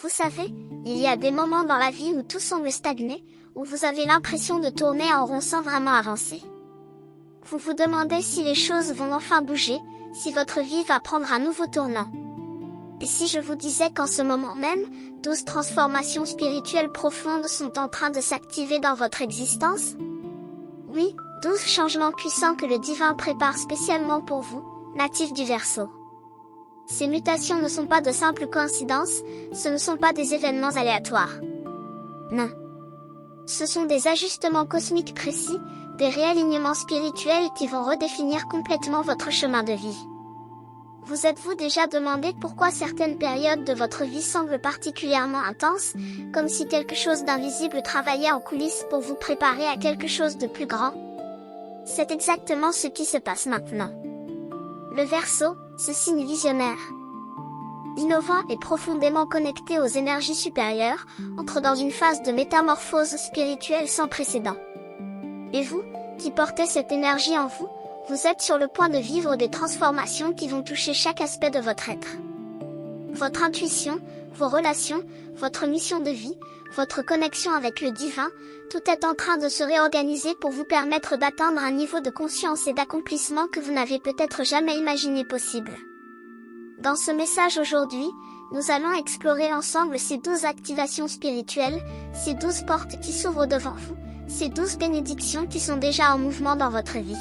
Vous savez, il y a des moments dans la vie où tout semble stagner, où vous avez l'impression de tourner en rond sans vraiment avancer. Vous vous demandez si les choses vont enfin bouger, si votre vie va prendre un nouveau tournant. Et si je vous disais qu'en ce moment même, 12 transformations spirituelles profondes sont en train de s'activer dans votre existence? Oui, 12 changements puissants que le divin prépare spécialement pour vous, natifs du Verseau. Ces mutations ne sont pas de simples coïncidences, ce ne sont pas des événements aléatoires. Non. Ce sont des ajustements cosmiques précis, des réalignements spirituels qui vont redéfinir complètement votre chemin de vie. Vous êtes-vous déjà demandé pourquoi certaines périodes de votre vie semblent particulièrement intenses, comme si quelque chose d'invisible travaillait en coulisses pour vous préparer à quelque chose de plus grand? C'est exactement ce qui se passe maintenant. Le Verseau, ce signe visionnaire, innovant et profondément connecté aux énergies supérieures, entre dans une phase de métamorphose spirituelle sans précédent. Et vous, qui portez cette énergie en vous, vous êtes sur le point de vivre des transformations qui vont toucher chaque aspect de votre être. Votre intuition, vos relations, votre mission de vie, votre connexion avec le divin, tout est en train de se réorganiser pour vous permettre d'atteindre un niveau de conscience et d'accomplissement que vous n'avez peut-être jamais imaginé possible. Dans ce message aujourd'hui, nous allons explorer ensemble ces 12 activations spirituelles, ces 12 portes qui s'ouvrent devant vous, ces 12 bénédictions qui sont déjà en mouvement dans votre vie.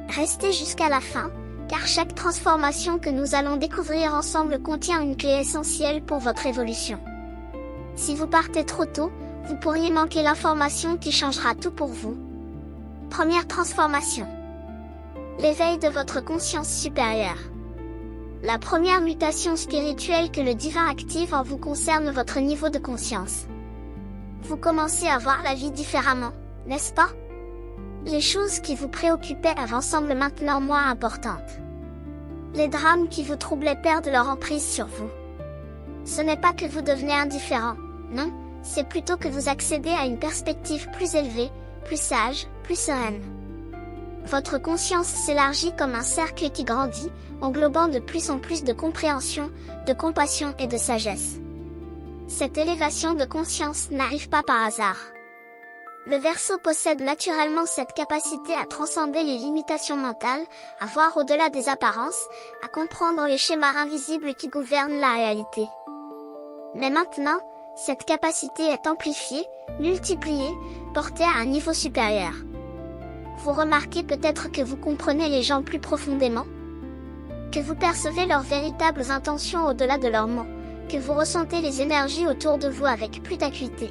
Restez jusqu'à la fin, car chaque transformation que nous allons découvrir ensemble contient une clé essentielle pour votre évolution. Si vous partez trop tôt, vous pourriez manquer l'information qui changera tout pour vous. Première transformation. L'éveil de votre conscience supérieure. La première mutation spirituelle que le divin active en vous concerne votre niveau de conscience. Vous commencez à voir la vie différemment, n'est-ce pas? Les choses qui vous préoccupaient avant semblent maintenant moins importantes. Les drames qui vous troublaient perdent leur emprise sur vous. Ce n'est pas que vous devenez indifférent, non, c'est plutôt que vous accédez à une perspective plus élevée, plus sage, plus sereine. Votre conscience s'élargit comme un cercle qui grandit, englobant de plus en plus de compréhension, de compassion et de sagesse. Cette élévation de conscience n'arrive pas par hasard. Le Verseau possède naturellement cette capacité à transcender les limitations mentales, à voir au-delà des apparences, à comprendre les schémas invisibles qui gouvernent la réalité. Mais maintenant, cette capacité est amplifiée, multipliée, portée à un niveau supérieur. Vous remarquez peut-être que vous comprenez les gens plus profondément, que vous percevez leurs véritables intentions au-delà de leurs mots, que vous ressentez les énergies autour de vous avec plus d'acuité.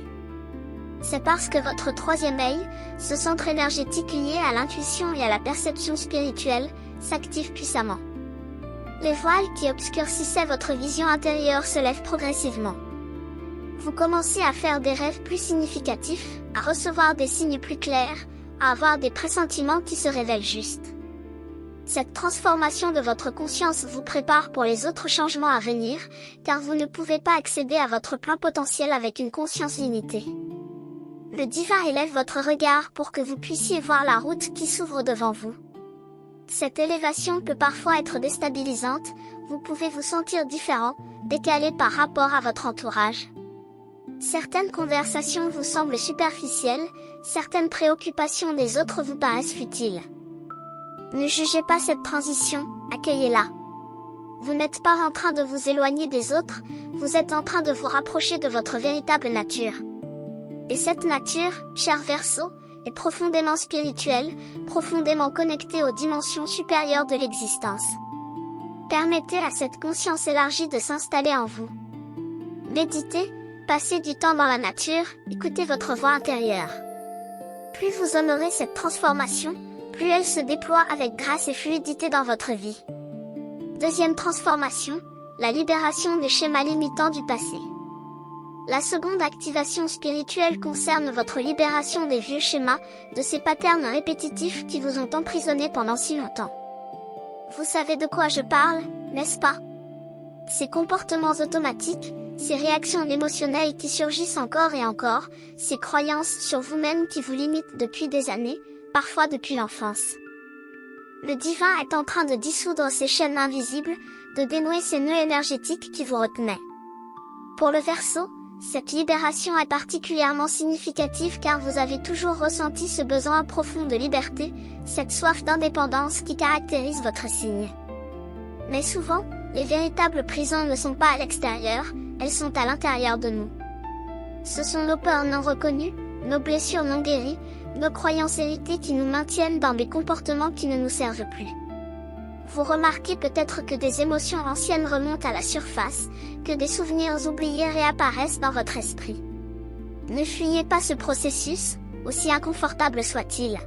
C'est parce que votre troisième œil, ce centre énergétique lié à l'intuition et à la perception spirituelle, s'active puissamment. Les voiles qui obscurcissaient votre vision intérieure se lèvent progressivement. Vous commencez à faire des rêves plus significatifs, à recevoir des signes plus clairs, à avoir des pressentiments qui se révèlent justes. Cette transformation de votre conscience vous prépare pour les autres changements à venir, car vous ne pouvez pas accéder à votre plein potentiel avec une conscience limitée. Le divin élève votre regard pour que vous puissiez voir la route qui s'ouvre devant vous. Cette élévation peut parfois être déstabilisante, vous pouvez vous sentir différent, décalé par rapport à votre entourage. Certaines conversations vous semblent superficielles, certaines préoccupations des autres vous paraissent futiles. Ne jugez pas cette transition, accueillez-la. Vous n'êtes pas en train de vous éloigner des autres, vous êtes en train de vous rapprocher de votre véritable nature. Et cette nature, cher Verseau, est profondément spirituelle, profondément connectée aux dimensions supérieures de l'existence. Permettez à cette conscience élargie de s'installer en vous. Méditez, passez du temps dans la nature, écoutez votre voix intérieure. Plus vous honorez cette transformation, plus elle se déploie avec grâce et fluidité dans votre vie. Deuxième transformation, la libération des schémas limitants du passé. La seconde activation spirituelle concerne votre libération des vieux schémas, de ces patterns répétitifs qui vous ont emprisonné pendant si longtemps. Vous savez de quoi je parle, n'est-ce pas? Ces comportements automatiques, ces réactions émotionnelles qui surgissent encore et encore, ces croyances sur vous-même qui vous limitent depuis des années, parfois depuis l'enfance. Le divin est en train de dissoudre ces chaînes invisibles, de dénouer ces nœuds énergétiques qui vous retenaient. Pour le Verseau, cette libération est particulièrement significative car vous avez toujours ressenti ce besoin profond de liberté, cette soif d'indépendance qui caractérise votre signe. Mais souvent, les véritables prisons ne sont pas à l'extérieur, elles sont à l'intérieur de nous. Ce sont nos peurs non reconnues, nos blessures non guéries, nos croyances héritées qui nous maintiennent dans des comportements qui ne nous servent plus. Vous remarquez peut-être que des émotions anciennes remontent à la surface, que des souvenirs oubliés réapparaissent dans votre esprit. Ne fuyez pas ce processus, aussi inconfortable soit-il.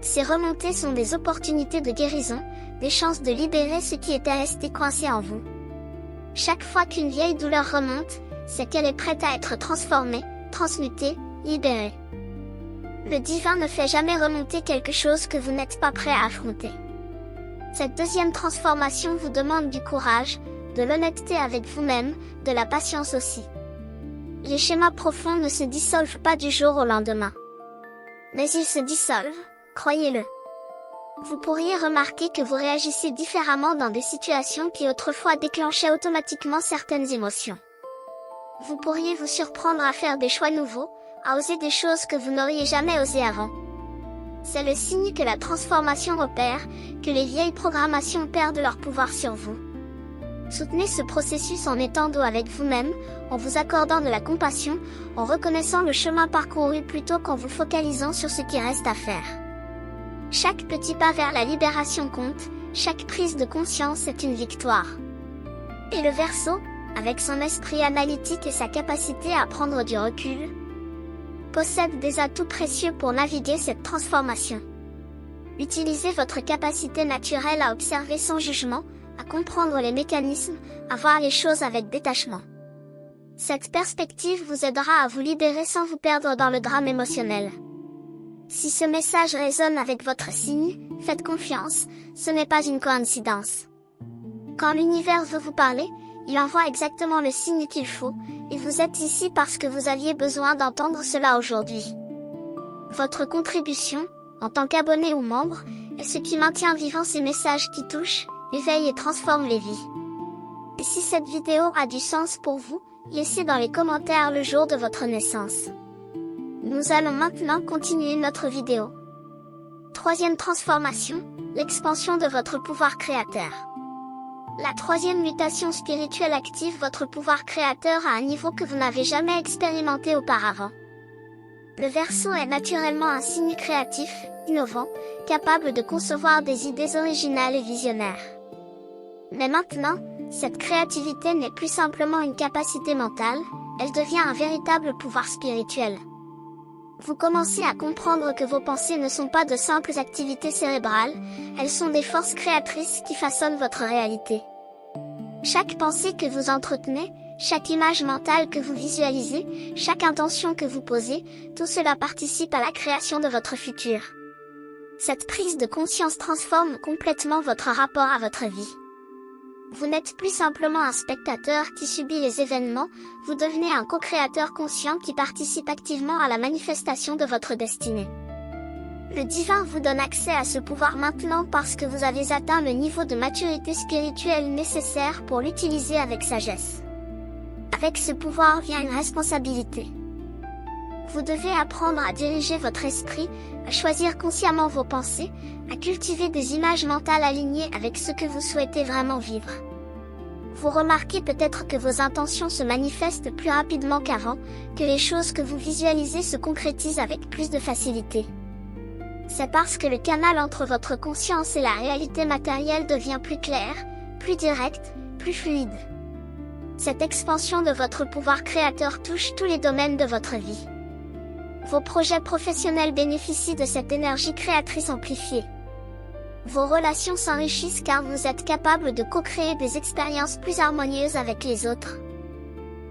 Ces remontées sont des opportunités de guérison, des chances de libérer ce qui était resté coincé en vous. Chaque fois qu'une vieille douleur remonte, c'est qu'elle est prête à être transformée, transmutée, libérée. Le divin ne fait jamais remonter quelque chose que vous n'êtes pas prêt à affronter. Cette deuxième transformation vous demande du courage, de l'honnêteté avec vous-même, de la patience aussi. Les schémas profonds ne se dissolvent pas du jour au lendemain. Mais ils se dissolvent, croyez-le. Vous pourriez remarquer que vous réagissez différemment dans des situations qui autrefois déclenchaient automatiquement certaines émotions. Vous pourriez vous surprendre à faire des choix nouveaux, à oser des choses que vous n'auriez jamais osé avant. C'est le signe que la transformation opère, que les vieilles programmations perdent leur pouvoir sur vous. Soutenez ce processus en étant doux avec vous-même, en vous accordant de la compassion, en reconnaissant le chemin parcouru plutôt qu'en vous focalisant sur ce qui reste à faire. Chaque petit pas vers la libération compte, chaque prise de conscience est une victoire. Et le Verseau, avec son esprit analytique et sa capacité à prendre du recul, possède des atouts précieux pour naviguer cette transformation. Utilisez votre capacité naturelle à observer sans jugement, à comprendre les mécanismes, à voir les choses avec détachement. Cette perspective vous aidera à vous libérer sans vous perdre dans le drame émotionnel. Si ce message résonne avec votre signe, faites confiance, ce n'est pas une coïncidence. Quand l'univers veut vous parler, il envoie exactement le signe qu'il faut, et vous êtes ici parce que vous aviez besoin d'entendre cela aujourd'hui. Votre contribution, en tant qu'abonné ou membre, est ce qui maintient vivants ces messages qui touchent, éveillent et transforment les vies. Et si cette vidéo a du sens pour vous, laissez dans les commentaires le jour de votre naissance. Nous allons maintenant continuer notre vidéo. Troisième transformation, l'expansion de votre pouvoir créateur. La troisième mutation spirituelle active votre pouvoir créateur à un niveau que vous n'avez jamais expérimenté auparavant. Le Verseau est naturellement un signe créatif, innovant, capable de concevoir des idées originales et visionnaires. Mais maintenant, cette créativité n'est plus simplement une capacité mentale, elle devient un véritable pouvoir spirituel. Vous commencez à comprendre que vos pensées ne sont pas de simples activités cérébrales, elles sont des forces créatrices qui façonnent votre réalité. Chaque pensée que vous entretenez, chaque image mentale que vous visualisez, chaque intention que vous posez, tout cela participe à la création de votre futur. Cette prise de conscience transforme complètement votre rapport à votre vie. Vous n'êtes plus simplement un spectateur qui subit les événements, vous devenez un co-créateur conscient qui participe activement à la manifestation de votre destinée. Le divin vous donne accès à ce pouvoir maintenant parce que vous avez atteint le niveau de maturité spirituelle nécessaire pour l'utiliser avec sagesse. Avec ce pouvoir vient une responsabilité. Vous devez apprendre à diriger votre esprit, à choisir consciemment vos pensées, à cultiver des images mentales alignées avec ce que vous souhaitez vraiment vivre. Vous remarquez peut-être que vos intentions se manifestent plus rapidement qu'avant, que les choses que vous visualisez se concrétisent avec plus de facilité. C'est parce que le canal entre votre conscience et la réalité matérielle devient plus clair, plus direct, plus fluide. Cette expansion de votre pouvoir créateur touche tous les domaines de votre vie. Vos projets professionnels bénéficient de cette énergie créatrice amplifiée. Vos relations s'enrichissent car vous êtes capable de co-créer des expériences plus harmonieuses avec les autres.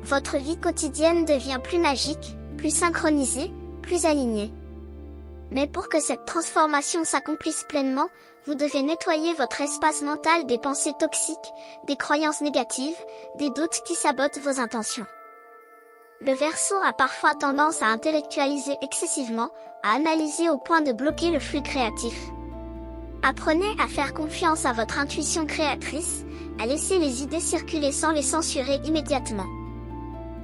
Votre vie quotidienne devient plus magique, plus synchronisée, plus alignée. Mais pour que cette transformation s'accomplisse pleinement, vous devez nettoyer votre espace mental des pensées toxiques, des croyances négatives, des doutes qui sabotent vos intentions. Le Verseau a parfois tendance à intellectualiser excessivement, à analyser au point de bloquer le flux créatif. Apprenez à faire confiance à votre intuition créatrice, à laisser les idées circuler sans les censurer immédiatement.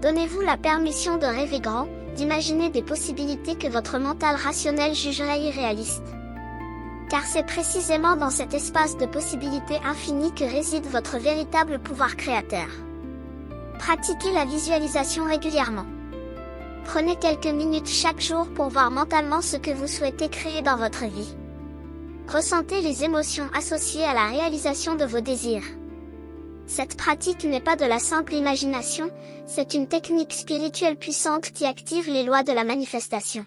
Donnez-vous la permission de rêver grand, d'imaginer des possibilités que votre mental rationnel jugerait irréalistes. Car c'est précisément dans cet espace de possibilités infinies que réside votre véritable pouvoir créateur. Pratiquez la visualisation régulièrement. Prenez quelques minutes chaque jour pour voir mentalement ce que vous souhaitez créer dans votre vie. Ressentez les émotions associées à la réalisation de vos désirs. Cette pratique n'est pas de la simple imagination, c'est une technique spirituelle puissante qui active les lois de la manifestation.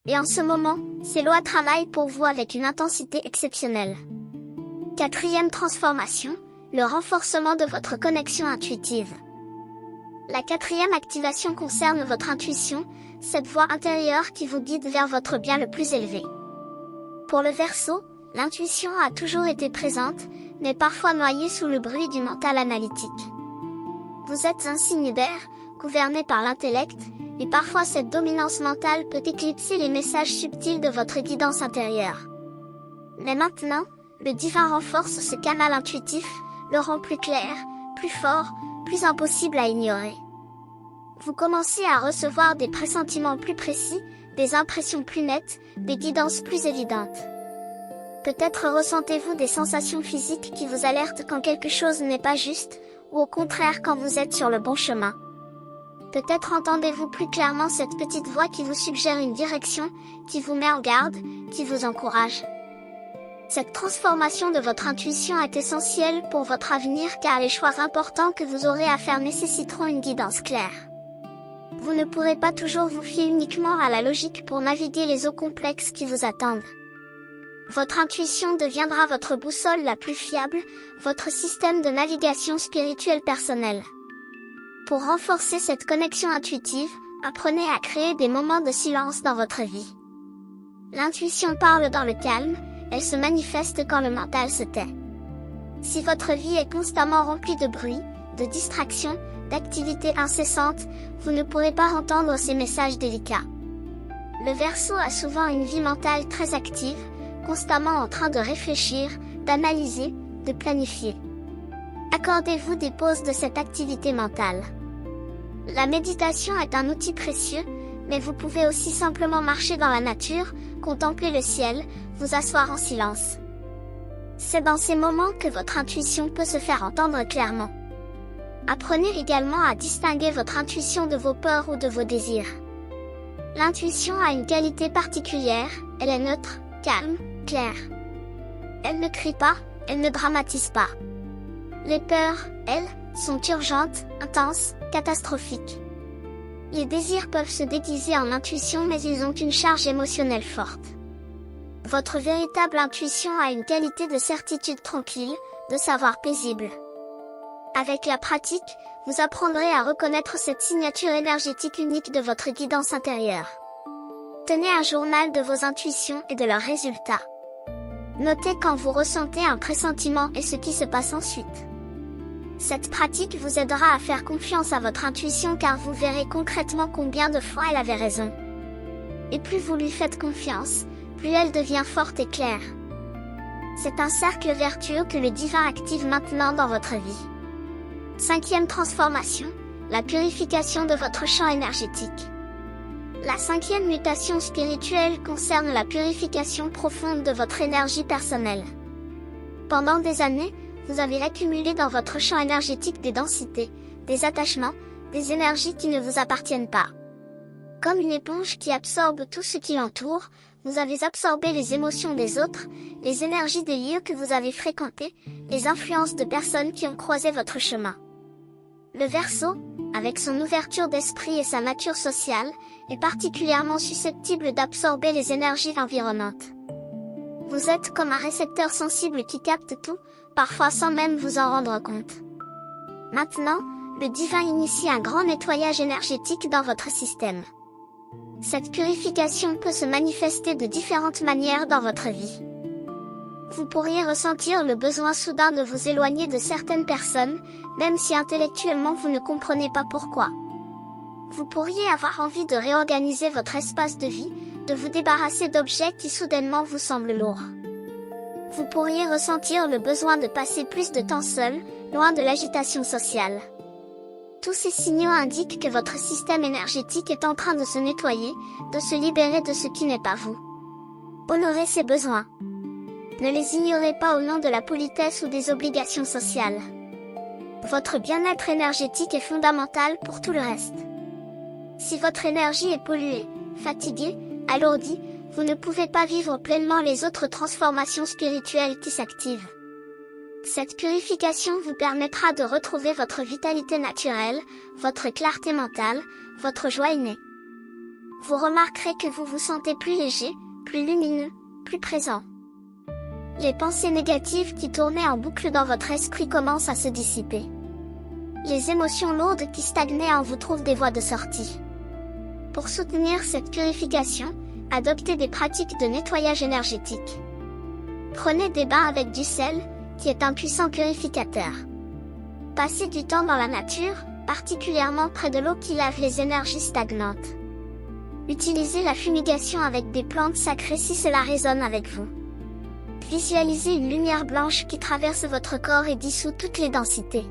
Et en ce moment, ces lois travaillent pour vous avec une intensité exceptionnelle. 4e transformation, le renforcement de votre connexion intuitive. La 4e activation concerne votre intuition, cette voix intérieure qui vous guide vers votre bien le plus élevé. Pour le Verseau, l'intuition a toujours été présente, mais parfois noyée sous le bruit du mental analytique. Vous êtes un signe d'air, gouverné par l'intellect, et parfois cette dominance mentale peut éclipser les messages subtils de votre guidance intérieure. Mais maintenant, le divin renforce ce canal intuitif, le rend plus clair, plus fort, plus impossible à ignorer. Vous commencez à recevoir des pressentiments plus précis, des impressions plus nettes, des guidances plus évidentes. Peut-être ressentez-vous des sensations physiques qui vous alertent quand quelque chose n'est pas juste, ou au contraire quand vous êtes sur le bon chemin. Peut-être entendez-vous plus clairement cette petite voix qui vous suggère une direction, qui vous met en garde, qui vous encourage. Cette transformation de votre intuition est essentielle pour votre avenir car les choix importants que vous aurez à faire nécessiteront une guidance claire. Vous ne pourrez pas toujours vous fier uniquement à la logique pour naviguer les eaux complexes qui vous attendent. Votre intuition deviendra votre boussole la plus fiable, votre système de navigation spirituelle personnel. Pour renforcer cette connexion intuitive, apprenez à créer des moments de silence dans votre vie. L'intuition parle dans le calme, elle se manifeste quand le mental se tait. Si votre vie est constamment remplie de bruit, de distractions, d'activités incessantes, vous ne pourrez pas entendre ces messages délicats. Le Verseau a souvent une vie mentale très active, constamment en train de réfléchir, d'analyser, de planifier. Accordez-vous des pauses de cette activité mentale. La méditation est un outil précieux, mais vous pouvez aussi simplement marcher dans la nature, contempler le ciel, vous asseoir en silence. C'est dans ces moments que votre intuition peut se faire entendre clairement. Apprenez également à distinguer votre intuition de vos peurs ou de vos désirs. L'intuition a une qualité particulière, elle est neutre, calme, claire. Elle ne crie pas, elle ne dramatise pas. Les peurs, elles, sont urgentes, intenses, catastrophiques. Les désirs peuvent se déguiser en intuition mais ils ont une charge émotionnelle forte. Votre véritable intuition a une qualité de certitude tranquille, de savoir paisible. Avec la pratique, vous apprendrez à reconnaître cette signature énergétique unique de votre guidance intérieure. Tenez un journal de vos intuitions et de leurs résultats. Notez quand vous ressentez un pressentiment et ce qui se passe ensuite. Cette pratique vous aidera à faire confiance à votre intuition car vous verrez concrètement combien de fois elle avait raison. Et plus vous lui faites confiance, plus elle devient forte et claire. C'est un cercle vertueux que le divin active maintenant dans votre vie. 5e transformation, la purification de votre champ énergétique. La 5e mutation spirituelle concerne la purification profonde de votre énergie personnelle. Pendant des années, vous avez accumulé dans votre champ énergétique des densités, des attachements, des énergies qui ne vous appartiennent pas. Comme une éponge qui absorbe tout ce qui l'entoure, vous avez absorbé les émotions des autres, les énergies des lieux que vous avez fréquentés, les influences de personnes qui ont croisé votre chemin. Le Verseau, avec son ouverture d'esprit et sa nature sociale, est particulièrement susceptible d'absorber les énergies environnantes. Vous êtes comme un récepteur sensible qui capte tout, parfois sans même vous en rendre compte. Maintenant, le divin initie un grand nettoyage énergétique dans votre système. Cette purification peut se manifester de différentes manières dans votre vie. Vous pourriez ressentir le besoin soudain de vous éloigner de certaines personnes, même si intellectuellement vous ne comprenez pas pourquoi. Vous pourriez avoir envie de réorganiser votre espace de vie, de vous débarrasser d'objets qui soudainement vous semblent lourds. Vous pourriez ressentir le besoin de passer plus de temps seul, loin de l'agitation sociale. Tous ces signaux indiquent que votre système énergétique est en train de se nettoyer, de se libérer de ce qui n'est pas vous. Honorez ses besoins. Ne les ignorez pas au nom de la politesse ou des obligations sociales. Votre bien-être énergétique est fondamental pour tout le reste. Si votre énergie est polluée, fatiguée, alourdie, vous ne pouvez pas vivre pleinement les autres transformations spirituelles qui s'activent. Cette purification vous permettra de retrouver votre vitalité naturelle, votre clarté mentale, votre joie innée. Vous remarquerez que vous vous sentez plus léger, plus lumineux, plus présent. Les pensées négatives qui tournaient en boucle dans votre esprit commencent à se dissiper. Les émotions lourdes qui stagnaient en vous trouvent des voies de sortie. Pour soutenir cette purification, adoptez des pratiques de nettoyage énergétique. Prenez des bains avec du sel, qui est un puissant purificateur. Passez du temps dans la nature, particulièrement près de l'eau qui lave les énergies stagnantes. Utilisez la fumigation avec des plantes sacrées si cela résonne avec vous. Visualisez une lumière blanche qui traverse votre corps et dissout toutes les densités.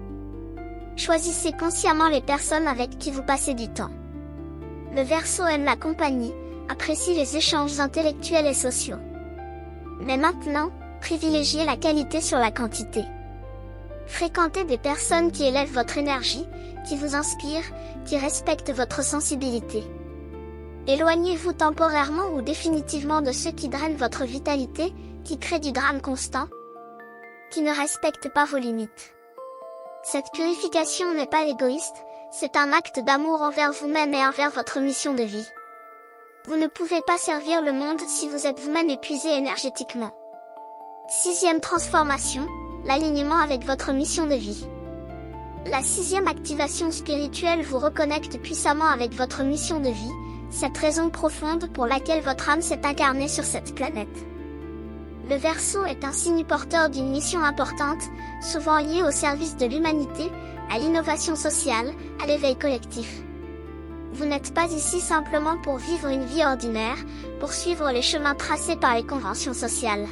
Choisissez consciemment les personnes avec qui vous passez du temps. Le Verseau aime la compagnie, apprécie les échanges intellectuels et sociaux. Mais maintenant, privilégiez la qualité sur la quantité. Fréquentez des personnes qui élèvent votre énergie, qui vous inspirent, qui respectent votre sensibilité. Éloignez-vous temporairement ou définitivement de ceux qui drainent votre vitalité, qui créent du drame constant, qui ne respectent pas vos limites. Cette purification n'est pas égoïste, c'est un acte d'amour envers vous-même et envers votre mission de vie. Vous ne pouvez pas servir le monde si vous êtes vous-même épuisé énergétiquement. 6e transformation, l'alignement avec votre mission de vie. La 6e activation spirituelle vous reconnecte puissamment avec votre mission de vie, cette raison profonde pour laquelle votre âme s'est incarnée sur cette planète. Le Verseau est un signe porteur d'une mission importante, souvent liée au service de l'humanité, à l'innovation sociale, à l'éveil collectif. Vous n'êtes pas ici simplement pour vivre une vie ordinaire, pour suivre les chemins tracés par les conventions sociales.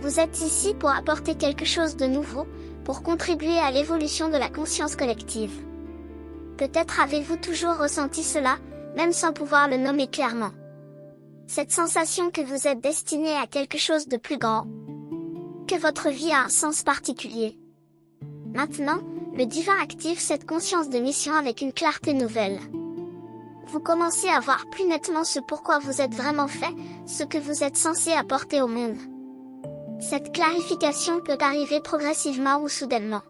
Vous êtes ici pour apporter quelque chose de nouveau, pour contribuer à l'évolution de la conscience collective. Peut-être avez-vous toujours ressenti cela, même sans pouvoir le nommer clairement. Cette sensation que vous êtes destiné à quelque chose de plus grand. Que votre vie a un sens particulier. Maintenant, le divin active cette conscience de mission avec une clarté nouvelle. Vous commencez à voir plus nettement ce pourquoi vous êtes vraiment fait, ce que vous êtes censé apporter au monde. Cette clarification peut arriver progressivement ou soudainement.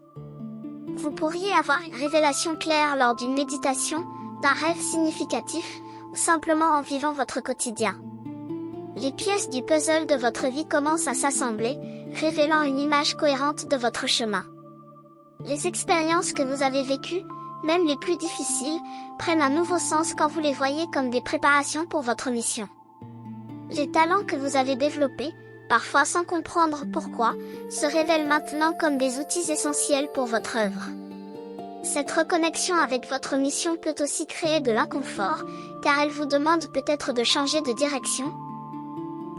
Vous pourriez avoir une révélation claire lors d'une méditation, d'un rêve significatif, ou simplement en vivant votre quotidien. Les pièces du puzzle de votre vie commencent à s'assembler, révélant une image cohérente de votre chemin. Les expériences que vous avez vécues, même les plus difficiles, prennent un nouveau sens quand vous les voyez comme des préparations pour votre mission. Les talents que vous avez développés, parfois sans comprendre pourquoi, se révèlent maintenant comme des outils essentiels pour votre œuvre. Cette reconnexion avec votre mission peut aussi créer de l'inconfort, car elle vous demande peut-être de changer de direction,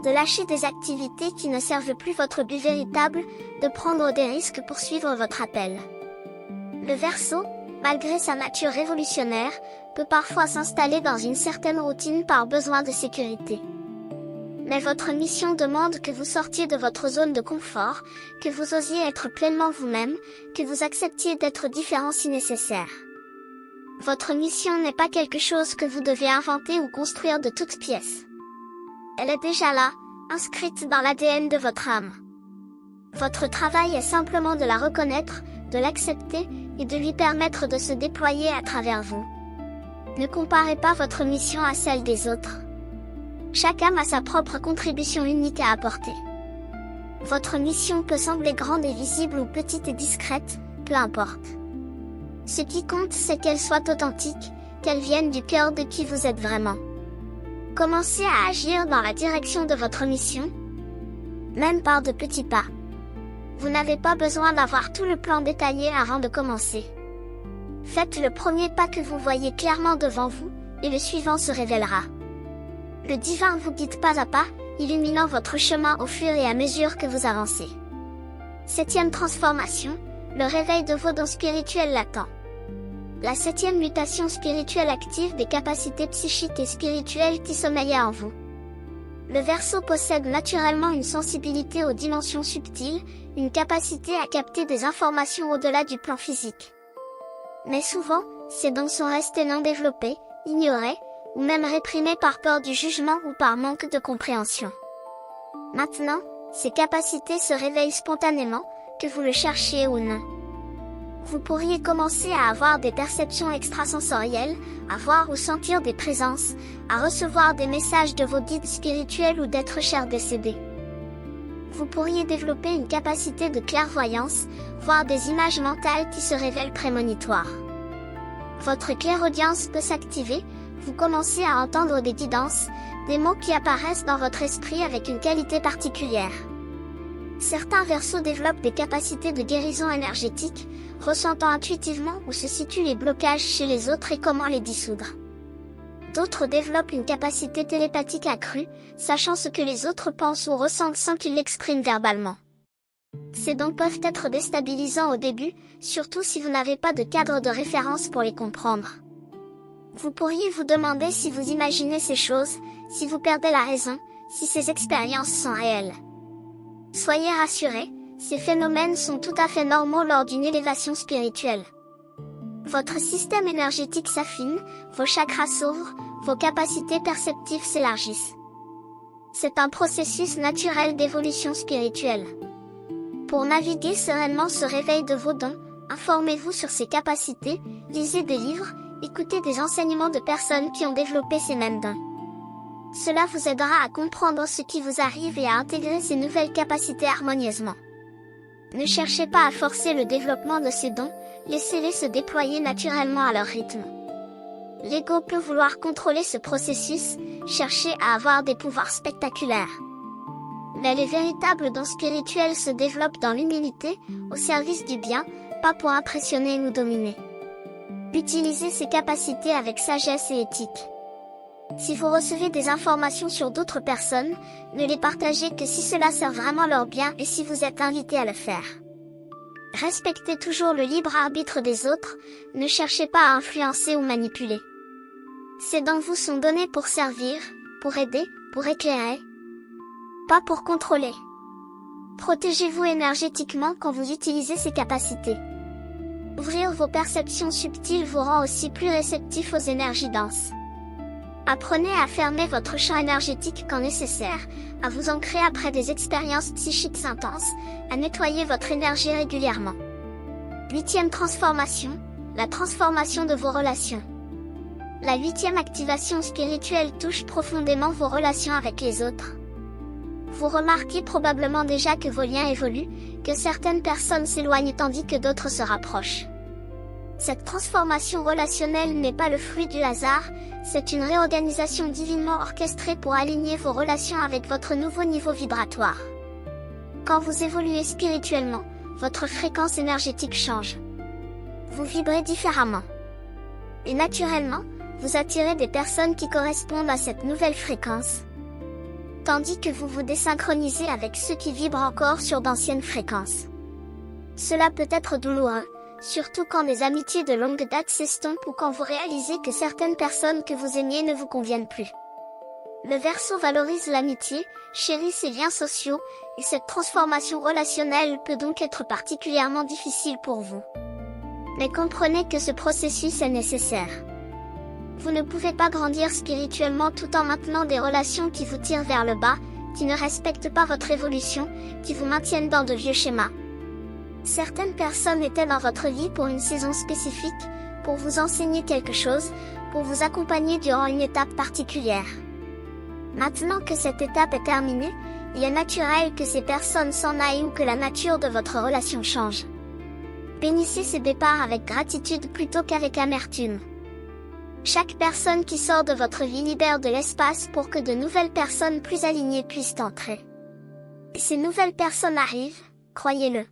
de lâcher des activités qui ne servent plus votre but véritable, de prendre des risques pour suivre votre appel. Le Verseau, malgré sa nature révolutionnaire, peut parfois s'installer dans une certaine routine par besoin de sécurité. Mais votre mission demande que vous sortiez de votre zone de confort, que vous osiez être pleinement vous-même, que vous acceptiez d'être différent si nécessaire. Votre mission n'est pas quelque chose que vous devez inventer ou construire de toutes pièces. Elle est déjà là, inscrite dans l'ADN de votre âme. Votre travail est simplement de la reconnaître, de l'accepter, et de lui permettre de se déployer à travers vous. Ne comparez pas votre mission à celle des autres. Chaque âme a sa propre contribution unique à apporter. Votre mission peut sembler grande et visible ou petite et discrète, peu importe. Ce qui compte, c'est qu'elle soit authentique, qu'elle vienne du cœur de qui vous êtes vraiment. Commencez à agir dans la direction de votre mission, même par de petits pas. Vous n'avez pas besoin d'avoir tout le plan détaillé avant de commencer. Faites le premier pas que vous voyez clairement devant vous, et le suivant se révélera. Le divin vous guide pas à pas, illuminant votre chemin au fur et à mesure que vous avancez. 7e transformation, le réveil de vos dons spirituels latents. La 7e mutation spirituelle active des capacités psychiques et spirituelles qui sommeillent en vous. Le Verseau possède naturellement une sensibilité aux dimensions subtiles, une capacité à capter des informations au-delà du plan physique. Mais souvent, ces dons sont restés non développés, ignorés, ou même réprimés par peur du jugement ou par manque de compréhension. Maintenant, ces capacités se réveillent spontanément, que vous le cherchiez ou non. Vous pourriez commencer à avoir des perceptions extrasensorielles, à voir ou sentir des présences, à recevoir des messages de vos guides spirituels ou d'êtres chers décédés. Vous pourriez développer une capacité de clairvoyance, voir des images mentales qui se révèlent prémonitoires. Votre clairaudience peut s'activer, vous commencez à entendre des guidances, des mots qui apparaissent dans votre esprit avec une qualité particulière. Certains Verseaux développent des capacités de guérison énergétique, ressentant intuitivement où se situent les blocages chez les autres et comment les dissoudre. D'autres développent une capacité télépathique accrue, sachant ce que les autres pensent ou ressentent sans qu'ils l'expriment verbalement. Ces dons peuvent être déstabilisants au début, surtout si vous n'avez pas de cadre de référence pour les comprendre. Vous pourriez vous demander si vous imaginez ces choses, si vous perdez la raison, si ces expériences sont réelles. Soyez rassurés, ces phénomènes sont tout à fait normaux lors d'une élévation spirituelle. Votre système énergétique s'affine, vos chakras s'ouvrent, vos capacités perceptives s'élargissent. C'est un processus naturel d'évolution spirituelle. Pour naviguer sereinement ce réveil de vos dons, informez-vous sur ces capacités, lisez des livres, écoutez des enseignements de personnes qui ont développé ces mêmes dons. Cela vous aidera à comprendre ce qui vous arrive et à intégrer ces nouvelles capacités harmonieusement. Ne cherchez pas à forcer le développement de ces dons, laissez-les se déployer naturellement à leur rythme. L'ego peut vouloir contrôler ce processus, chercher à avoir des pouvoirs spectaculaires. Mais les véritables dons spirituels se développent dans l'humilité, au service du bien, pas pour impressionner ou dominer. Utilisez ces capacités avec sagesse et éthique. Si vous recevez des informations sur d'autres personnes, ne les partagez que si cela sert vraiment leur bien et si vous êtes invité à le faire. Respectez toujours le libre arbitre des autres, ne cherchez pas à influencer ou manipuler. Ces dons vous sont donnés pour servir, pour aider, pour éclairer, pas pour contrôler. Protégez-vous énergétiquement quand vous utilisez ces capacités. Ouvrir vos perceptions subtiles vous rend aussi plus réceptif aux énergies denses. Apprenez à fermer votre champ énergétique quand nécessaire, à vous ancrer après des expériences psychiques intenses, à nettoyer votre énergie régulièrement. 8e transformation, la transformation de vos relations. La 8e activation spirituelle touche profondément vos relations avec les autres. Vous remarquez probablement déjà que vos liens évoluent, que certaines personnes s'éloignent tandis que d'autres se rapprochent. Cette transformation relationnelle n'est pas le fruit du hasard, c'est une réorganisation divinement orchestrée pour aligner vos relations avec votre nouveau niveau vibratoire. Quand vous évoluez spirituellement, votre fréquence énergétique change. Vous vibrez différemment. Et naturellement, vous attirez des personnes qui correspondent à cette nouvelle fréquence. Tandis que vous vous désynchronisez avec ceux qui vibrent encore sur d'anciennes fréquences. Cela peut être douloureux, surtout quand des amitiés de longue date s'estompent ou quand vous réalisez que certaines personnes que vous aimiez ne vous conviennent plus. Le Verseau valorise l'amitié, chérit ses liens sociaux, et cette transformation relationnelle peut donc être particulièrement difficile pour vous. Mais comprenez que ce processus est nécessaire. Vous ne pouvez pas grandir spirituellement tout en maintenant des relations qui vous tirent vers le bas, qui ne respectent pas votre évolution, qui vous maintiennent dans de vieux schémas. Certaines personnes étaient dans votre vie pour une saison spécifique, pour vous enseigner quelque chose, pour vous accompagner durant une étape particulière. Maintenant que cette étape est terminée, il est naturel que ces personnes s'en aillent ou que la nature de votre relation change. Bénissez ces départs avec gratitude plutôt qu'avec amertume. Chaque personne qui sort de votre vie libère de l'espace pour que de nouvelles personnes plus alignées puissent entrer. Et ces nouvelles personnes arrivent, croyez-le.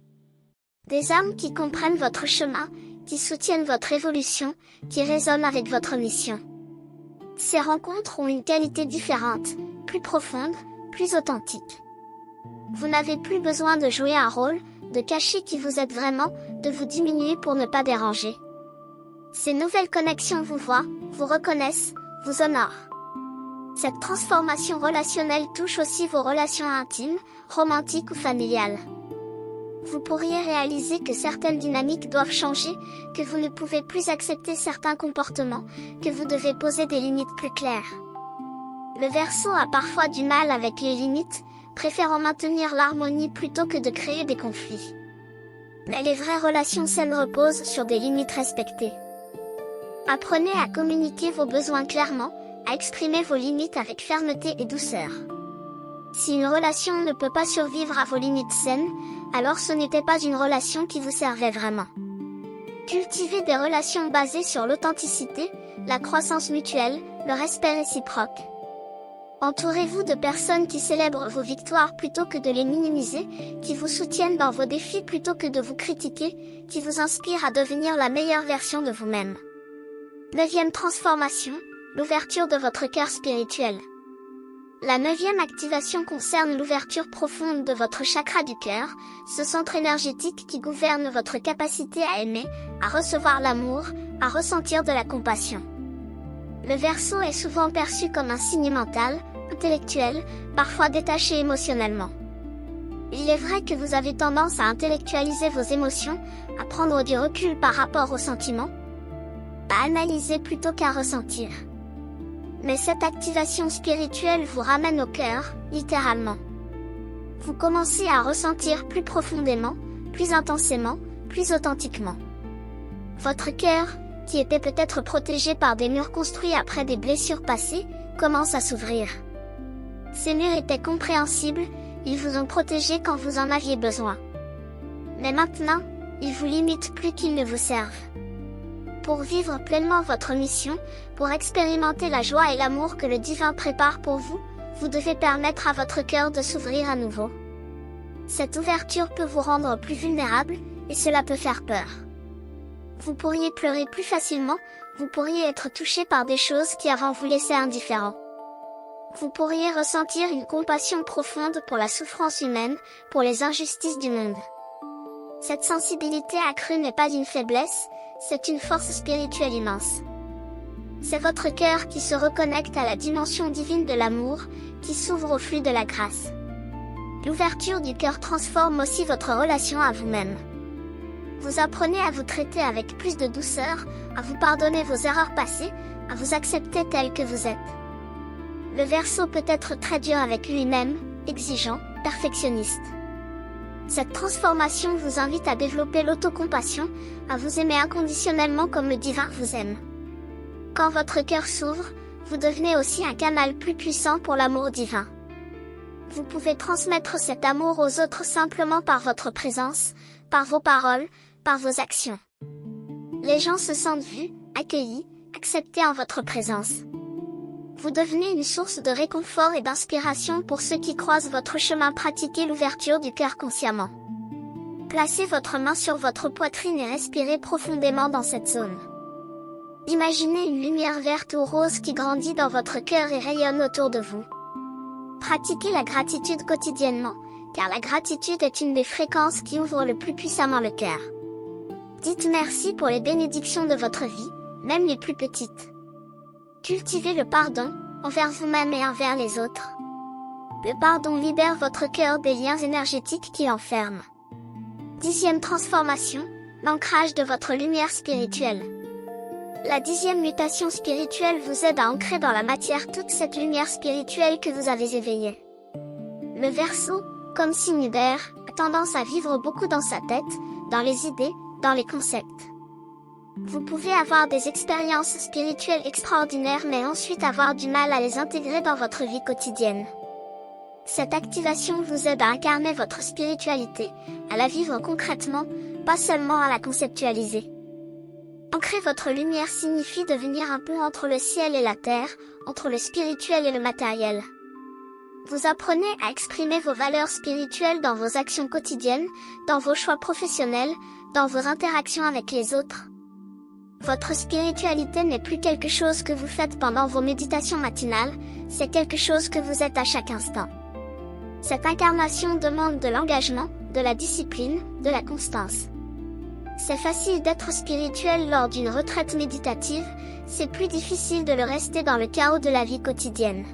Des âmes qui comprennent votre chemin, qui soutiennent votre évolution, qui résonnent avec votre mission. Ces rencontres ont une qualité différente, plus profonde, plus authentique. Vous n'avez plus besoin de jouer un rôle, de cacher qui vous êtes vraiment, de vous diminuer pour ne pas déranger. Ces nouvelles connexions vous voient, vous reconnaissent, vous honorent. Cette transformation relationnelle touche aussi vos relations intimes, romantiques ou familiales. Vous pourriez réaliser que certaines dynamiques doivent changer, que vous ne pouvez plus accepter certains comportements, que vous devez poser des limites plus claires. Le Verseau a parfois du mal avec les limites, préférant maintenir l'harmonie plutôt que de créer des conflits. Mais les vraies relations saines reposent sur des limites respectées. Apprenez à communiquer vos besoins clairement, à exprimer vos limites avec fermeté et douceur. Si une relation ne peut pas survivre à vos limites saines, alors ce n'était pas une relation qui vous servait vraiment. Cultivez des relations basées sur l'authenticité, la croissance mutuelle, le respect réciproque. Entourez-vous de personnes qui célèbrent vos victoires plutôt que de les minimiser, qui vous soutiennent dans vos défis plutôt que de vous critiquer, qui vous inspirent à devenir la meilleure version de vous-même. 9e transformation, l'ouverture de votre cœur spirituel. La 9e activation concerne l'ouverture profonde de votre chakra du cœur, ce centre énergétique qui gouverne votre capacité à aimer, à recevoir l'amour, à ressentir de la compassion. Le Verseau est souvent perçu comme un signe mental, intellectuel, parfois détaché émotionnellement. Il est vrai que vous avez tendance à intellectualiser vos émotions, à prendre du recul par rapport aux sentiments, à analyser plutôt qu'à ressentir. Mais cette activation spirituelle vous ramène au cœur, littéralement. Vous commencez à ressentir plus profondément, plus intensément, plus authentiquement. Votre cœur, qui était peut-être protégé par des murs construits après des blessures passées, commence à s'ouvrir. Ces murs étaient compréhensibles, ils vous ont protégé quand vous en aviez besoin. Mais maintenant, ils vous limitent plus qu'ils ne vous servent. Pour vivre pleinement votre mission, pour expérimenter la joie et l'amour que le divin prépare pour vous, vous devez permettre à votre cœur de s'ouvrir à nouveau. Cette ouverture peut vous rendre plus vulnérable, et cela peut faire peur. Vous pourriez pleurer plus facilement, vous pourriez être touché par des choses qui avant vous laissaient indifférent. Vous pourriez ressentir une compassion profonde pour la souffrance humaine, pour les injustices du monde. Cette sensibilité accrue n'est pas une faiblesse, c'est une force spirituelle immense. C'est votre cœur qui se reconnecte à la dimension divine de l'amour, qui s'ouvre au flux de la grâce. L'ouverture du cœur transforme aussi votre relation à vous-même. Vous apprenez à vous traiter avec plus de douceur, à vous pardonner vos erreurs passées, à vous accepter tel que vous êtes. Le Verseau peut être très dur avec lui-même, exigeant, perfectionniste. Cette transformation vous invite à développer l'autocompassion, à vous aimer inconditionnellement comme le divin vous aime. Quand votre cœur s'ouvre, vous devenez aussi un canal plus puissant pour l'amour divin. Vous pouvez transmettre cet amour aux autres simplement par votre présence, par vos paroles, par vos actions. Les gens se sentent vus, accueillis, acceptés en votre présence. Vous devenez une source de réconfort et d'inspiration pour ceux qui croisent votre chemin. Pratiquez l'ouverture du cœur consciemment. Placez votre main sur votre poitrine et respirez profondément dans cette zone. Imaginez une lumière verte ou rose qui grandit dans votre cœur et rayonne autour de vous. Pratiquez la gratitude quotidiennement, car la gratitude est une des fréquences qui ouvrent le plus puissamment le cœur. Dites merci pour les bénédictions de votre vie, même les plus petites. Cultivez le pardon, envers vous-même et envers les autres. Le pardon libère votre cœur des liens énergétiques qui l'enferment. 10e transformation, l'ancrage de votre lumière spirituelle. La 10e mutation spirituelle vous aide à ancrer dans la matière toute cette lumière spirituelle que vous avez éveillée. Le Verseau, comme signe d'air, a tendance à vivre beaucoup dans sa tête, dans les idées, dans les concepts. Vous pouvez avoir des expériences spirituelles extraordinaires mais ensuite avoir du mal à les intégrer dans votre vie quotidienne. Cette activation vous aide à incarner votre spiritualité, à la vivre concrètement, pas seulement à la conceptualiser. Ancrer votre lumière signifie devenir un pont entre le ciel et la terre, entre le spirituel et le matériel. Vous apprenez à exprimer vos valeurs spirituelles dans vos actions quotidiennes, dans vos choix professionnels, dans vos interactions avec les autres. Votre spiritualité n'est plus quelque chose que vous faites pendant vos méditations matinales, c'est quelque chose que vous êtes à chaque instant. Cette incarnation demande de l'engagement, de la discipline, de la constance. C'est facile d'être spirituel lors d'une retraite méditative, c'est plus difficile de le rester dans le chaos de la vie quotidienne.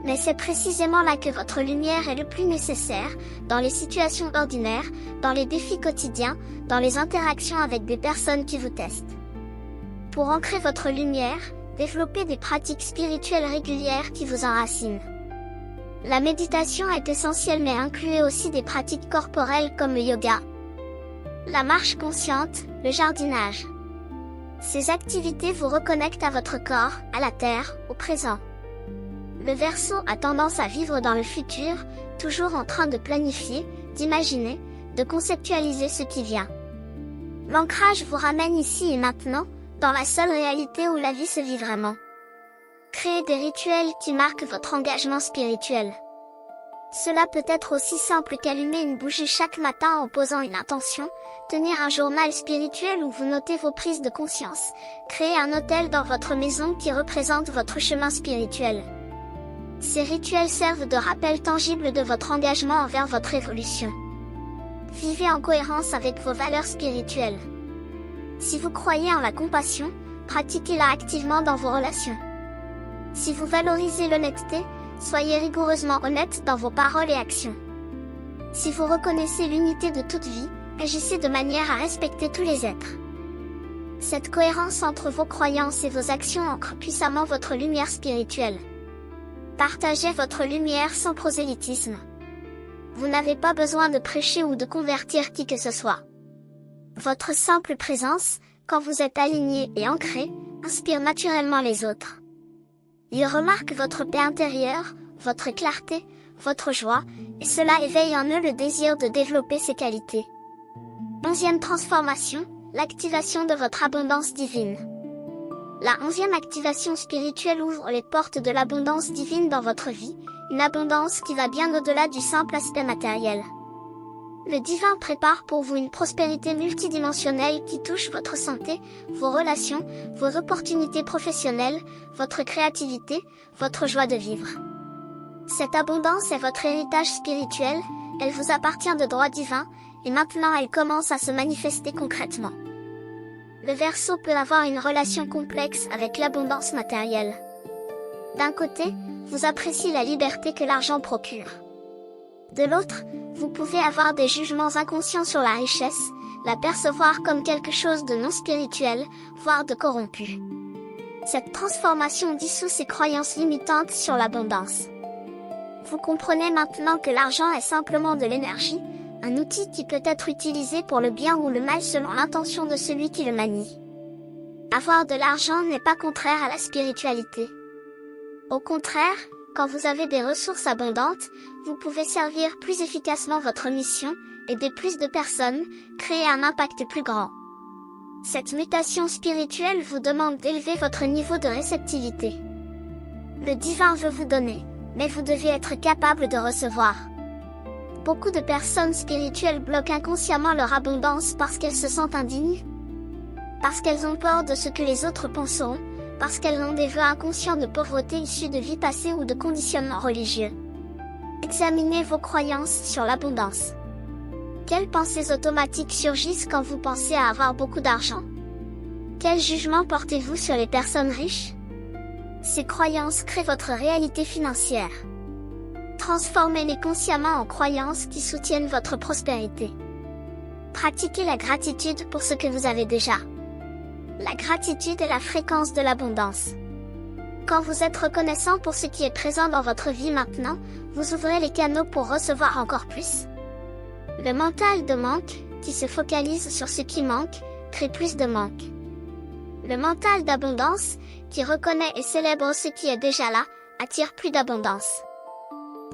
Mais c'est précisément là que votre lumière est le plus nécessaire, dans les situations ordinaires, dans les défis quotidiens, dans les interactions avec des personnes qui vous testent. Pour ancrer votre lumière, développez des pratiques spirituelles régulières qui vous enracinent. La méditation est essentielle mais incluez aussi des pratiques corporelles comme le yoga, la marche consciente, le jardinage. Ces activités vous reconnectent à votre corps, à la terre, au présent. Le Verseau a tendance à vivre dans le futur, toujours en train de planifier, d'imaginer, de conceptualiser ce qui vient. L'ancrage vous ramène ici et maintenant, dans la seule réalité où la vie se vit vraiment. Créez des rituels qui marquent votre engagement spirituel. Cela peut être aussi simple qu'allumer une bougie chaque matin en posant une intention, tenir un journal spirituel où vous notez vos prises de conscience, créer un autel dans votre maison qui représente votre chemin spirituel. Ces rituels servent de rappel tangible de votre engagement envers votre évolution. Vivez en cohérence avec vos valeurs spirituelles. Si vous croyez en la compassion, pratiquez-la activement dans vos relations. Si vous valorisez l'honnêteté, soyez rigoureusement honnête dans vos paroles et actions. Si vous reconnaissez l'unité de toute vie, agissez de manière à respecter tous les êtres. Cette cohérence entre vos croyances et vos actions ancre puissamment votre lumière spirituelle. Partagez votre lumière sans prosélytisme. Vous n'avez pas besoin de prêcher ou de convertir qui que ce soit. Votre simple présence, quand vous êtes aligné et ancré, inspire naturellement les autres. Ils remarquent votre paix intérieure, votre clarté, votre joie, et cela éveille en eux le désir de développer ces qualités. 11e transformation, l'activation de votre abondance divine. La 11e activation spirituelle ouvre les portes de l'abondance divine dans votre vie, une abondance qui va bien au-delà du simple aspect matériel. Le divin prépare pour vous une prospérité multidimensionnelle qui touche votre santé, vos relations, vos opportunités professionnelles, votre créativité, votre joie de vivre. Cette abondance est votre héritage spirituel, elle vous appartient de droit divin, et maintenant elle commence à se manifester concrètement. Le Verseau peut avoir une relation complexe avec l'abondance matérielle. D'un côté, vous appréciez la liberté que l'argent procure. De l'autre, vous pouvez avoir des jugements inconscients sur la richesse, la percevoir comme quelque chose de non spirituel, voire de corrompu. Cette transformation dissout ces croyances limitantes sur l'abondance. Vous comprenez maintenant que l'argent est simplement de l'énergie, un outil qui peut être utilisé pour le bien ou le mal selon l'intention de celui qui le manie. Avoir de l'argent n'est pas contraire à la spiritualité. Au contraire, quand vous avez des ressources abondantes, vous pouvez servir plus efficacement votre mission, aider plus de personnes, créer un impact plus grand. Cette mutation spirituelle vous demande d'élever votre niveau de réceptivité. Le divin veut vous donner, mais vous devez être capable de recevoir. Beaucoup de personnes spirituelles bloquent inconsciemment leur abondance parce qu'elles se sentent indignes, parce qu'elles ont peur de ce que les autres penseront, parce qu'elles ont des vœux inconscients de pauvreté issus de vies passées ou de conditionnements religieux. Examinez vos croyances sur l'abondance. Quelles pensées automatiques surgissent quand vous pensez à avoir beaucoup d'argent? Quel jugement portez-vous sur les personnes riches? Ces croyances créent votre réalité financière. Transformez-les consciemment en croyances qui soutiennent votre prospérité. Pratiquez la gratitude pour ce que vous avez déjà. La gratitude est la fréquence de l'abondance. Quand vous êtes reconnaissant pour ce qui est présent dans votre vie maintenant, vous ouvrez les canaux pour recevoir encore plus. Le mental de manque, qui se focalise sur ce qui manque, crée plus de manque. Le mental d'abondance, qui reconnaît et célèbre ce qui est déjà là, attire plus d'abondance.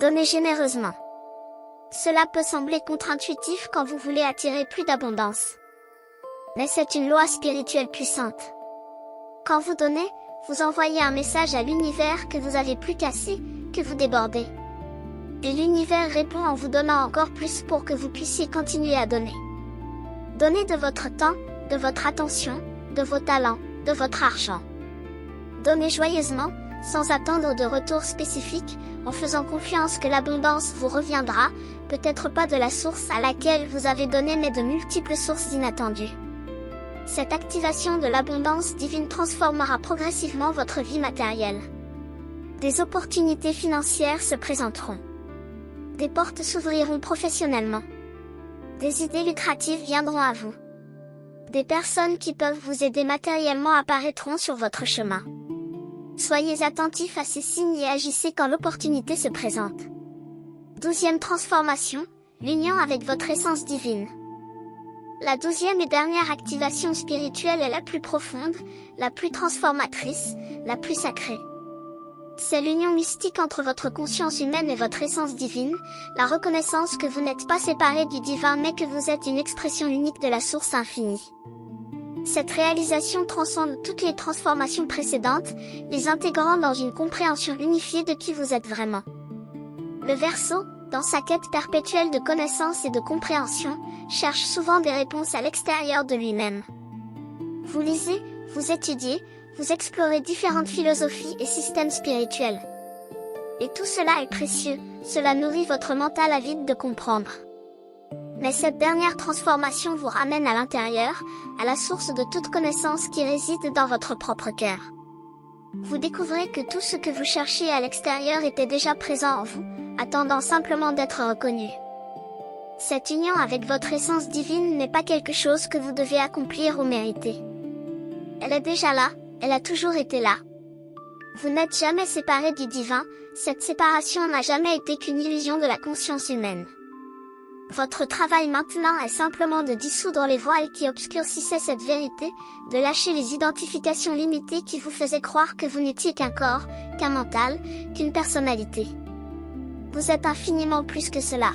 Donnez généreusement. Cela peut sembler contre-intuitif quand vous voulez attirer plus d'abondance. Mais c'est une loi spirituelle puissante. Quand vous donnez, vous envoyez un message à l'univers que vous avez plus qu'assez, que vous débordez. Et l'univers répond en vous donnant encore plus pour que vous puissiez continuer à donner. Donnez de votre temps, de votre attention, de vos talents, de votre argent. Donnez joyeusement, sans attendre de retour spécifique, en faisant confiance que l'abondance vous reviendra, peut-être pas de la source à laquelle vous avez donné mais de multiples sources inattendues. Cette activation de l'abondance divine transformera progressivement votre vie matérielle. Des opportunités financières se présenteront. Des portes s'ouvriront professionnellement. Des idées lucratives viendront à vous. Des personnes qui peuvent vous aider matériellement apparaîtront sur votre chemin. Soyez attentifs à ces signes et agissez quand l'opportunité se présente. 12e transformation, l'union avec votre essence divine. La 12e et dernière activation spirituelle est la plus profonde, la plus transformatrice, la plus sacrée. C'est l'union mystique entre votre conscience humaine et votre essence divine, la reconnaissance que vous n'êtes pas séparé du divin mais que vous êtes une expression unique de la source infinie. Cette réalisation transcende toutes les transformations précédentes, les intégrant dans une compréhension unifiée de qui vous êtes vraiment. Le Verseau, dans sa quête perpétuelle de connaissance et de compréhension, cherche souvent des réponses à l'extérieur de lui-même. Vous lisez, vous étudiez, vous explorez différentes philosophies et systèmes spirituels. Et tout cela est précieux, cela nourrit votre mental avide de comprendre. Mais cette dernière transformation vous ramène à l'intérieur, à la source de toute connaissance qui réside dans votre propre cœur. Vous découvrez que tout ce que vous cherchiez à l'extérieur était déjà présent en vous, attendant simplement d'être reconnu. Cette union avec votre essence divine n'est pas quelque chose que vous devez accomplir ou mériter. Elle est déjà là, elle a toujours été là. Vous n'êtes jamais séparé du divin, cette séparation n'a jamais été qu'une illusion de la conscience humaine. Votre travail maintenant est simplement de dissoudre les voiles qui obscurcissaient cette vérité, de lâcher les identifications limitées qui vous faisaient croire que vous n'étiez qu'un corps, qu'un mental, qu'une personnalité. Vous êtes infiniment plus que cela.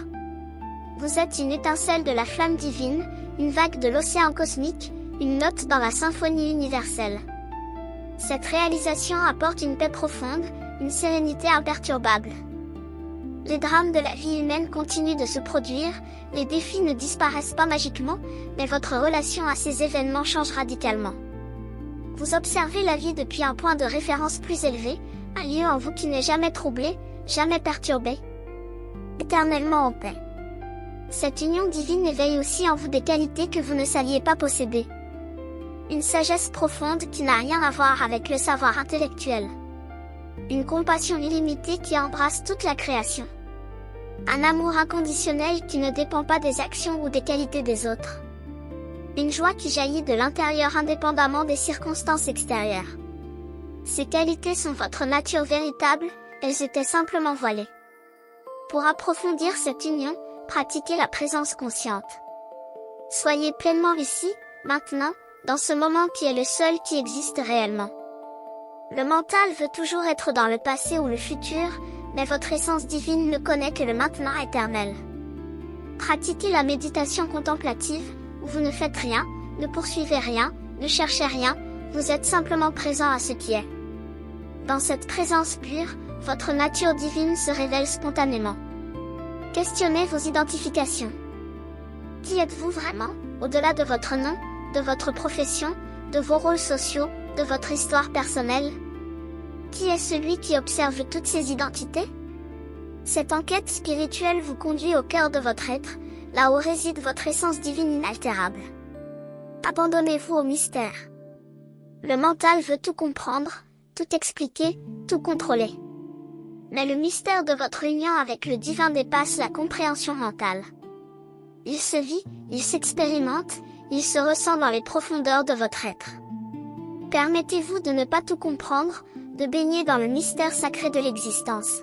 Vous êtes une étincelle de la flamme divine, une vague de l'océan cosmique, une note dans la symphonie universelle. Cette réalisation apporte une paix profonde, une sérénité imperturbable. Les drames de la vie humaine continuent de se produire, les défis ne disparaissent pas magiquement, mais votre relation à ces événements change radicalement. Vous observez la vie depuis un point de référence plus élevé, un lieu en vous qui n'est jamais troublé, jamais perturbé, éternellement en paix. Cette union divine éveille aussi en vous des qualités que vous ne saviez pas posséder. Une sagesse profonde qui n'a rien à voir avec le savoir intellectuel. Une compassion illimitée qui embrasse toute la création. Un amour inconditionnel qui ne dépend pas des actions ou des qualités des autres. Une joie qui jaillit de l'intérieur indépendamment des circonstances extérieures. Ces qualités sont votre nature véritable, elles étaient simplement voilées. Pour approfondir cette union, pratiquez la présence consciente. Soyez pleinement ici, maintenant, dans ce moment qui est le seul qui existe réellement. Le mental veut toujours être dans le passé ou le futur, mais votre essence divine ne connaît que le maintenant éternel. Pratiquez la méditation contemplative, où vous ne faites rien, ne poursuivez rien, ne cherchez rien, vous êtes simplement présent à ce qui est. Dans cette présence pure, votre nature divine se révèle spontanément. Questionnez vos identifications. Qui êtes-vous vraiment, au-delà de votre nom, de votre profession, de vos rôles sociaux, de votre histoire personnelle? Qui est celui qui observe toutes ces identités? Cette enquête spirituelle vous conduit au cœur de votre être, là où réside votre essence divine inaltérable. Abandonnez-vous au mystère. Le mental veut tout comprendre, tout expliquer, tout contrôler. Mais le mystère de votre union avec le divin dépasse la compréhension mentale. Il se vit, il s'expérimente, il se ressent dans les profondeurs de votre être. Permettez-vous de ne pas tout comprendre, de baigner dans le mystère sacré de l'existence.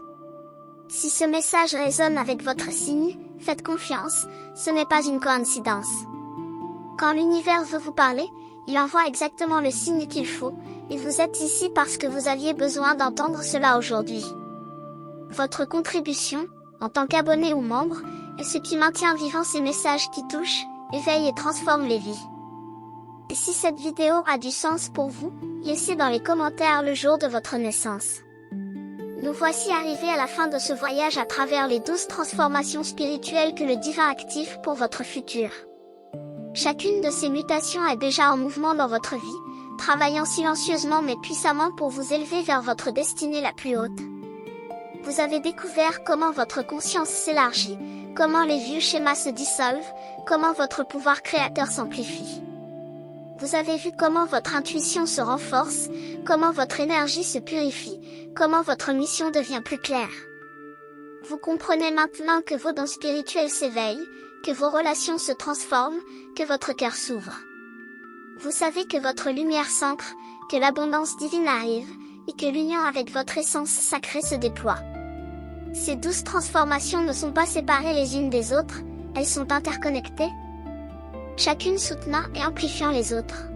Si ce message résonne avec votre signe, faites confiance, ce n'est pas une coïncidence. Quand l'univers veut vous parler, il envoie exactement le signe qu'il faut, et vous êtes ici parce que vous aviez besoin d'entendre cela aujourd'hui. Votre contribution, en tant qu'abonné ou membre, est ce qui maintient vivants ces messages qui touchent, éveillent et transforment les vies. Et si cette vidéo a du sens pour vous, laissez dans les commentaires le jour de votre naissance. Nous voici arrivés à la fin de ce voyage à travers les 12 transformations spirituelles que le divin active pour votre futur. Chacune de ces mutations est déjà en mouvement dans votre vie, travaillant silencieusement mais puissamment pour vous élever vers votre destinée la plus haute. Vous avez découvert comment votre conscience s'élargit, comment les vieux schémas se dissolvent, comment votre pouvoir créateur s'amplifie. Vous avez vu comment votre intuition se renforce, comment votre énergie se purifie, comment votre mission devient plus claire. Vous comprenez maintenant que vos dons spirituels s'éveillent, que vos relations se transforment, que votre cœur s'ouvre. Vous savez que votre lumière s'ancre, que l'abondance divine arrive, et que l'union avec votre essence sacrée se déploie. Ces 12 transformations ne sont pas séparées les unes des autres, elles sont interconnectées, chacune soutenant et amplifiant les autres.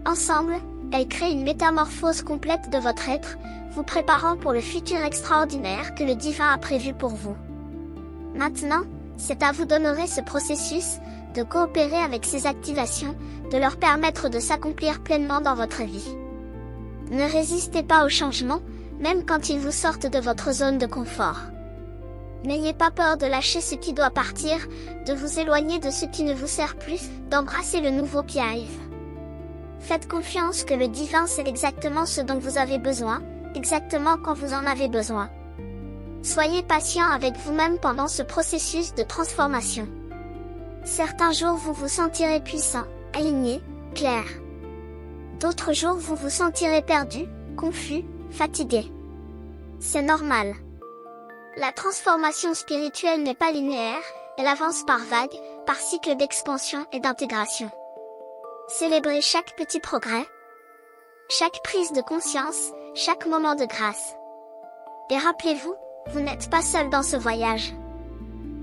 Ensemble, elles créent une métamorphose complète de votre être, vous préparant pour le futur extraordinaire que le divin a prévu pour vous. Maintenant, c'est à vous d'honorer ce processus, de coopérer avec ces activations, de leur permettre de s'accomplir pleinement dans votre vie. Ne résistez pas au changement, même quand ils vous sortent de votre zone de confort. N'ayez pas peur de lâcher ce qui doit partir, de vous éloigner de ce qui ne vous sert plus, d'embrasser le nouveau qui arrive. Faites confiance que le divin sait exactement ce dont vous avez besoin, exactement quand vous en avez besoin. Soyez patient avec vous-même pendant ce processus de transformation. Certains jours vous vous sentirez puissant, aligné, clair. D'autres jours vous vous sentirez perdu, confus, fatigué. C'est normal. La transformation spirituelle n'est pas linéaire, elle avance par vagues, par cycles d'expansion et d'intégration. Célébrez chaque petit progrès, chaque prise de conscience, chaque moment de grâce. Et rappelez-vous, vous n'êtes pas seul dans ce voyage.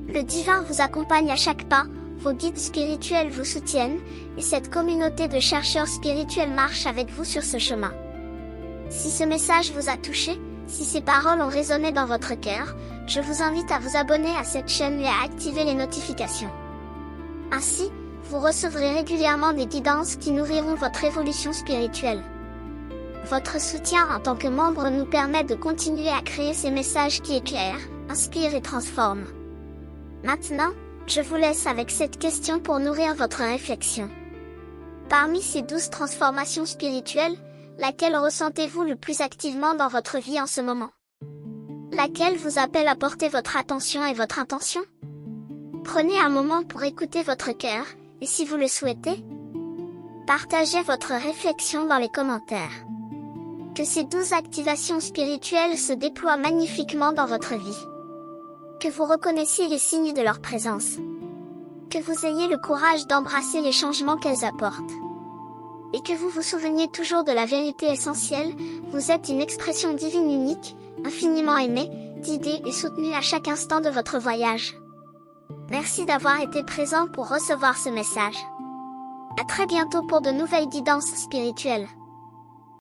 Le divin vous accompagne à chaque pas, vos guides spirituels vous soutiennent, et cette communauté de chercheurs spirituels marche avec vous sur ce chemin. Si ce message vous a touché, si ces paroles ont résonné dans votre cœur, je vous invite à vous abonner à cette chaîne et à activer les notifications. Ainsi, vous recevrez régulièrement des guidances qui nourriront votre évolution spirituelle. Votre soutien en tant que membre nous permet de continuer à créer ces messages qui éclairent, inspirent et transforment. Maintenant, je vous laisse avec cette question pour nourrir votre réflexion. Parmi ces 12 transformations spirituelles, laquelle ressentez-vous le plus activement dans votre vie en ce moment? Laquelle vous appelle à porter votre attention et votre intention? Prenez un moment pour écouter votre cœur, et si vous le souhaitez, partagez votre réflexion dans les commentaires. Que ces 12 activations spirituelles se déploient magnifiquement dans votre vie. Que vous reconnaissiez les signes de leur présence. Que vous ayez le courage d'embrasser les changements qu'elles apportent. Et que vous vous souveniez toujours de la vérité essentielle, vous êtes une expression divine unique, infiniment aimée, guidée et soutenue à chaque instant de votre voyage. Merci d'avoir été présent pour recevoir ce message. À très bientôt pour de nouvelles guidances spirituelles.